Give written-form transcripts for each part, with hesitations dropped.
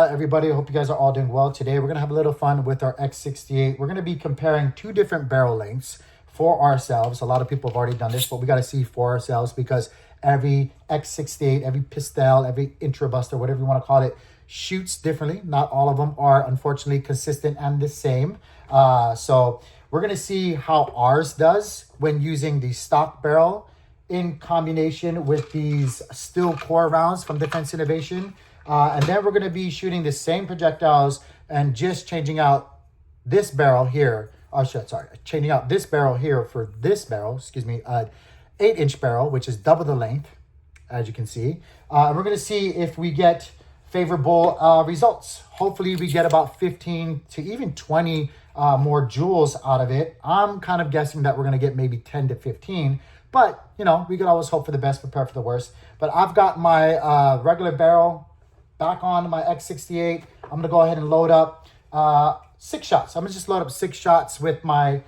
Everybody, I hope you guys are all doing well. Today we're going to have a little fun with our X68. We're going to be comparing two different barrel lengths for ourselves. A lot of people have already done this, but we got to see for ourselves because every X68, every pistol, every intrabuster, whatever you want to call it, shoots differently. Not all of them are unfortunately consistent and the same. So we're going to see how ours does when using the stock barrel in combination with these steel core rounds from Defense Innovation. And then we're going to be shooting the same projectiles and just changing out this barrel here. Changing out this barrel here for this barrel, 8-inch barrel, which is double the length, as you can see. And we're going to see if we get favorable results. Hopefully we get about 15 to even 20 more joules out of it. I'm kind of guessing that we're going to get maybe 10 to 15. But, you know, we can always hope for the best, prepare for the worst. But I've got my regular barrel back on my X68. I'm going to go ahead and load up 6 shots. I'm going to just load up 6 shots with my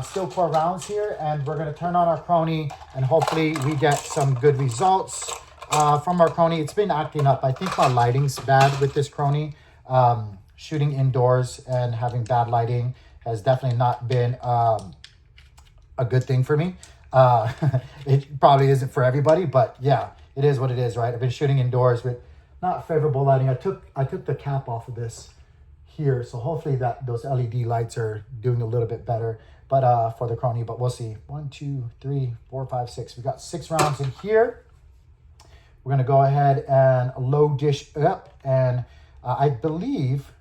steel core rounds here. And we're going to turn on our Crony. And hopefully we get some good results from our Crony. It's been acting up. I think my lighting's bad with this Crony. Shooting indoors and having bad lighting has definitely not been a good thing for me. It probably isn't for everybody, but yeah, it is what it is, right? I've been shooting indoors with not favorable lighting. I took the cap off of this here, so hopefully that those LED lights are doing a little bit better. But for the Crony, but we'll see. 1, 2, 3, 4, 5, 6. We got 6 rounds in here. We're gonna go ahead and load dish up, and I believe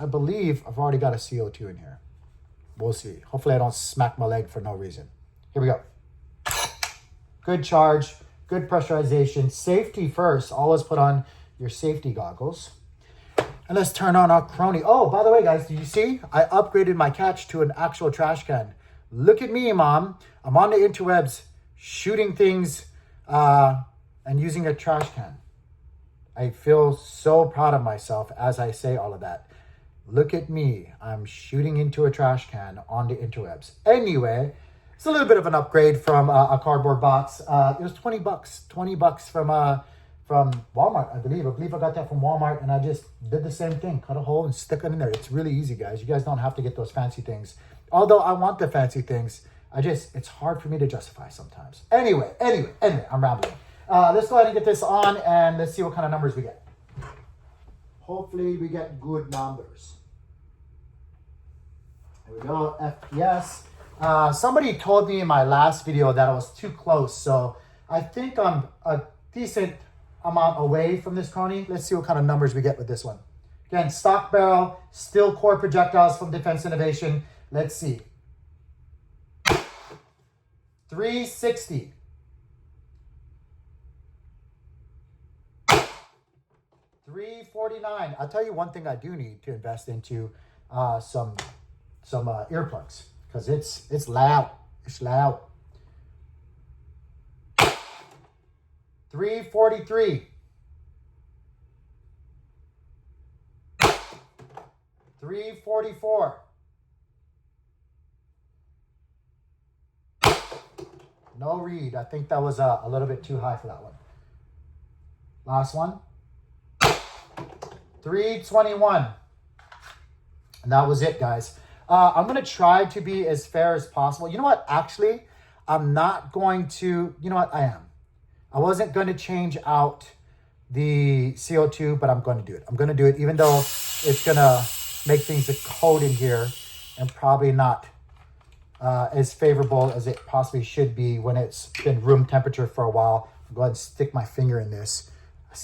I've already got a CO2 in here. We'll see. Hopefully I don't smack my leg for no reason. Here we go. Good charge, good pressurization. Safety first. Always put on your safety goggles. And let's turn on our Crony. Oh, by the way, guys, did you see? I upgraded my catch to an actual trash can. Look at me, Mom. I'm on the interwebs shooting things and using a trash can. I feel so proud of myself as I say all of that. Look at me. I'm shooting into a trash can on the interwebs. Anyway, it's a little bit of an upgrade from a cardboard box. It was $20. $20 from Walmart, I believe. I believe I got that from Walmart, and I just did the same thing. Cut a hole and stick it in there. It's really easy, guys. You guys don't have to get those fancy things. Although I want the fancy things, it's hard for me to justify sometimes. Anyway, I'm rambling. Let's go ahead and get this on, and let's see what kind of numbers we get. Hopefully we get good numbers. There we go, FPS. Somebody told me in my last video that I was too close, so I think I'm a decent amount away from this Crony. Let's see what kind of numbers we get with this one. Again, stock barrel, steel core projectiles from Defense Innovation. Let's see. 360. 349. I'll tell you one thing I do need to invest into some earplugs, because it's loud. It's loud. 343. 344. No read. I think that was a little bit too high for that one. Last one. 321. And that was it, guys. I'm going to try to be as fair as possible. You know what? Actually, I'm not going to... You know what? I am. I wasn't going to change out the CO2, but I'm going to do it. I'm going to do it, even though it's going to make things cold in here and probably not as favorable as it possibly should be when it's been room temperature for a while. I'll go ahead and stick my finger in this.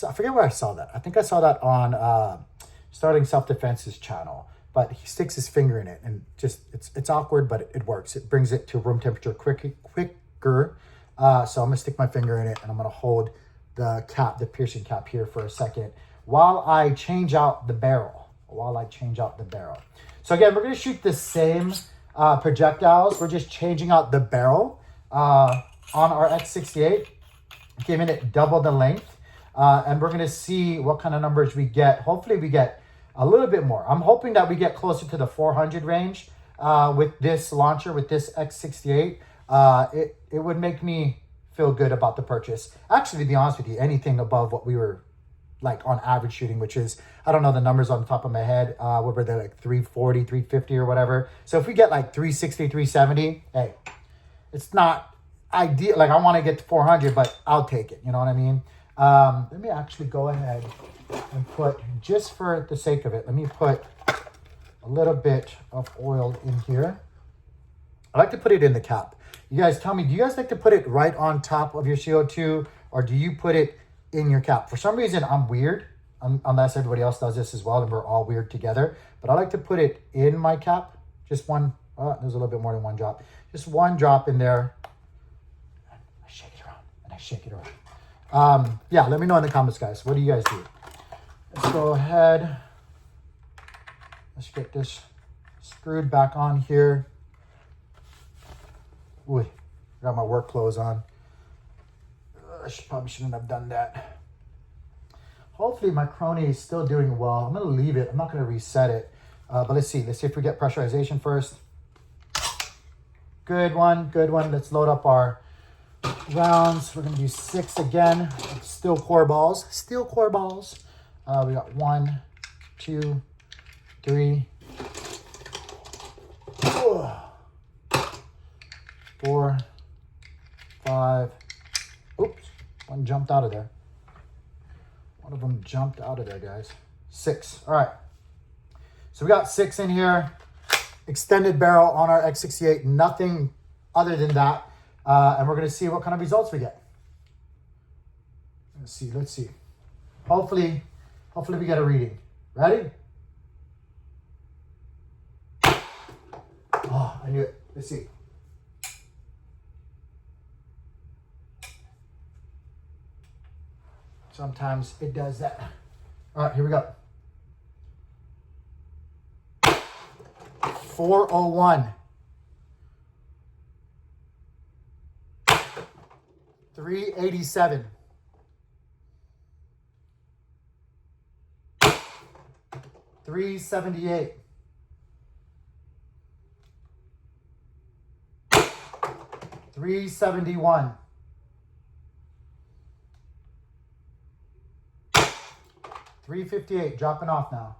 I forget where I saw that. I think I saw that on Starting Self-Defense's channel. But he sticks his finger in it, and just it's awkward, but it works. It brings it to room temperature quicker. So I'm gonna stick my finger in it, and I'm gonna hold the cap, the piercing cap here for a second while I change out the barrel. So again, we're gonna shoot the same projectiles. We're just changing out the barrel on our X68, giving it double the length, and we're gonna see what kind of numbers we get. Hopefully we get a little bit more. I'm hoping that we get closer to the 400 range with this launcher, with this X68. It would make me feel good about the purchase. Actually, to be honest with you, anything above what we were like on average shooting, which is, I don't know the numbers on the top of my head. What were they, like 340, 350 or whatever. So if we get like 360, 370, hey, it's not ideal. Like I want to get to 400, but I'll take it. You know what I mean? Let me actually go ahead and put, just for the sake of it, let me put a little bit of oil in here. I like to put it in the cap. You guys tell me, do you guys like to put it right on top of your CO2 or do you put it in your cap? For some reason, I'm weird, unless everybody else does this as well and we're all weird together. But I like to put it in my cap. Just one, there's a little bit more than one drop. Just one drop in there. I shake it around and I shake it around. Yeah, let me know in the comments, guys. What do you guys do? Let's go ahead. Let's get this screwed back on here. Ooh, got my work clothes on. Probably shouldn't have done that. Hopefully my crony is still doing well. I'm going to leave it. I'm not going to reset it. But let's see. Let's see if we get pressurization first. Good one. Good one. Let's load up our rounds. We're going to do 6 again. Steel core balls. Steel core balls. We got 1, 2, 3, 4, 5. Oops, one jumped out of there. One of them jumped out of there, guys. 6. All right. So we got 6 in here. Extended barrel on our X68. Nothing other than that. And we're going to see what kind of results we get. Let's see. Let's see. Hopefully we get a reading. Ready? Oh, I knew it. Let's see. Sometimes it does that. All right, here we go. 401. 387. 378. 371. 358, dropping off now.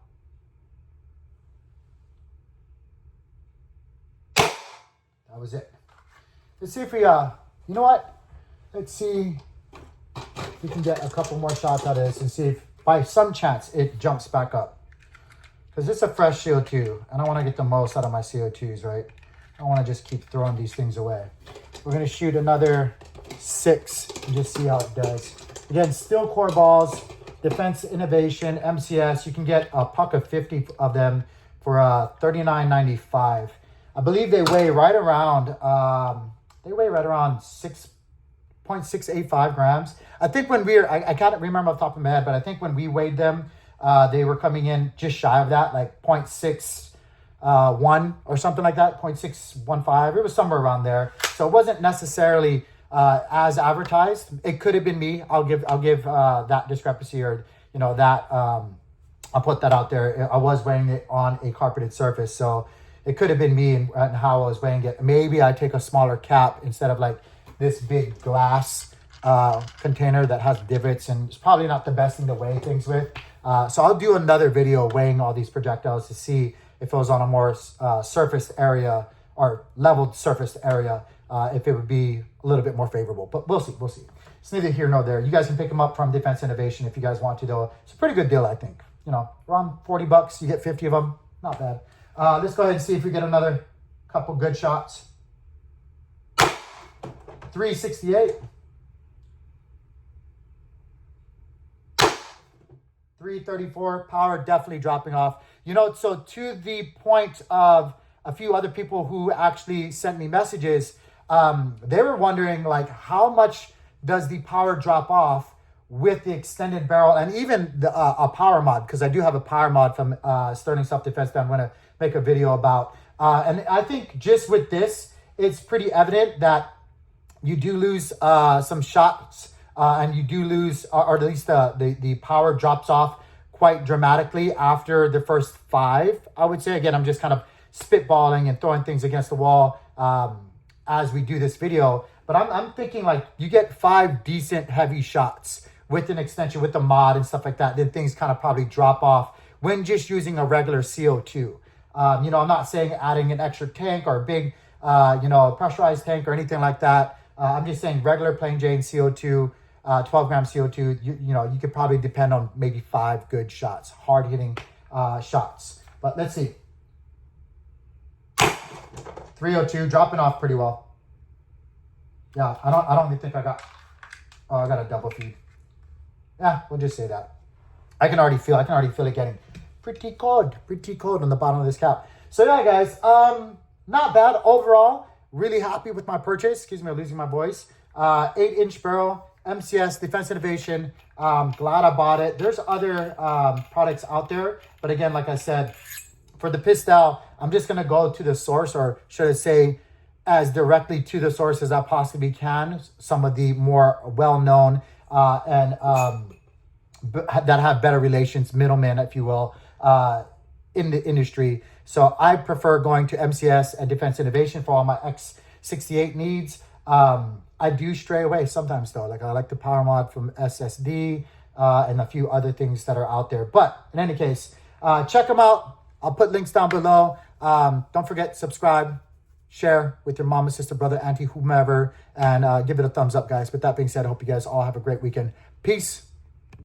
That was it. Let's see if we, you know what? Let's see if we can get a couple more shots out of this and see if by some chance it jumps back up. Because it's a fresh CO2 and I want to get the most out of my CO2s, right? I want to just keep throwing these things away. We're going to shoot another 6 and just see how it does. Again, steel core balls. Defense Innovation, MCS, you can get a puck of 50 of them for $39.95. I believe they weigh right around 6.685 grams. I think when I can't remember off the top of my head, but I think when we weighed them, they were coming in just shy of that, like 0.61 or something like that, 0.615. It was somewhere around there. So it wasn't necessarily as advertised. It could have been me. I'll give that discrepancy, or that I'll put that out there. I was weighing it on a carpeted surface, so it could have been me and how I was weighing it. Maybe I take a smaller cap instead of like this big glass container that has divots, and it's probably not the best thing to weigh things with. So I'll do another video weighing all these projectiles to see if it was on a more surface area or leveled surface area. If it would be a little bit more favorable, but we'll see. It's neither here nor there. You guys can pick them up from Defense Innovation if you guys want to, though. It's a pretty good deal, I think. Around $40, you get 50 of them. Not bad. Let's go ahead and see if we get another couple good shots. 368. 334. Power definitely dropping off. So to the point of a few other people who actually sent me messages, they were wondering, like, how much does the power drop off with the extended barrel and even the a power mod, because I do have a power mod from Sterling Self-Defense that I'm going to make a video about. And I think just with this, it's pretty evident that you do lose some shots and you do lose, or at least the power drops off quite dramatically after the first 5, I would say. Again, I'm just kind of spitballing and throwing things against the wall as we do this video. But I'm thinking, like, you get 5 decent heavy shots with an extension, with the mod and stuff like that, then things kind of probably drop off when just using a regular CO2. You know, I'm not saying adding an extra tank or a big, you know, pressurized tank or anything like that. I'm just saying regular plain Jane CO2, 12 gram CO2, you know, you could probably depend on maybe 5 good shots, hard hitting shots. But let's see. 302, dropping off pretty well. Yeah, I don't even think I got, oh, I got a double feed. Yeah, we'll just say that. I can already feel it getting pretty cold on the bottom of this cap. So yeah, guys, not bad overall. Really happy with my purchase. Excuse me, I'm losing my voice. 8-inch barrel, MCS, Defense Innovation. Glad I bought it. There's other products out there, but again, like I said, for the pistol, I'm just gonna go to the source, or should I say, as directly to the source as I possibly can. Some of the more well-known and that have better relations, middlemen, if you will, in the industry. So I prefer going to MCS and Defense Innovation for all my X68 needs. I do stray away sometimes though. Like I like the power mod from SSD and a few other things that are out there. But in any case, check them out. I'll put links down below. Don't forget, subscribe, share with your mama, sister, brother, auntie, whomever, and give it a thumbs up, guys. With that being said, I hope you guys all have a great weekend. Peace.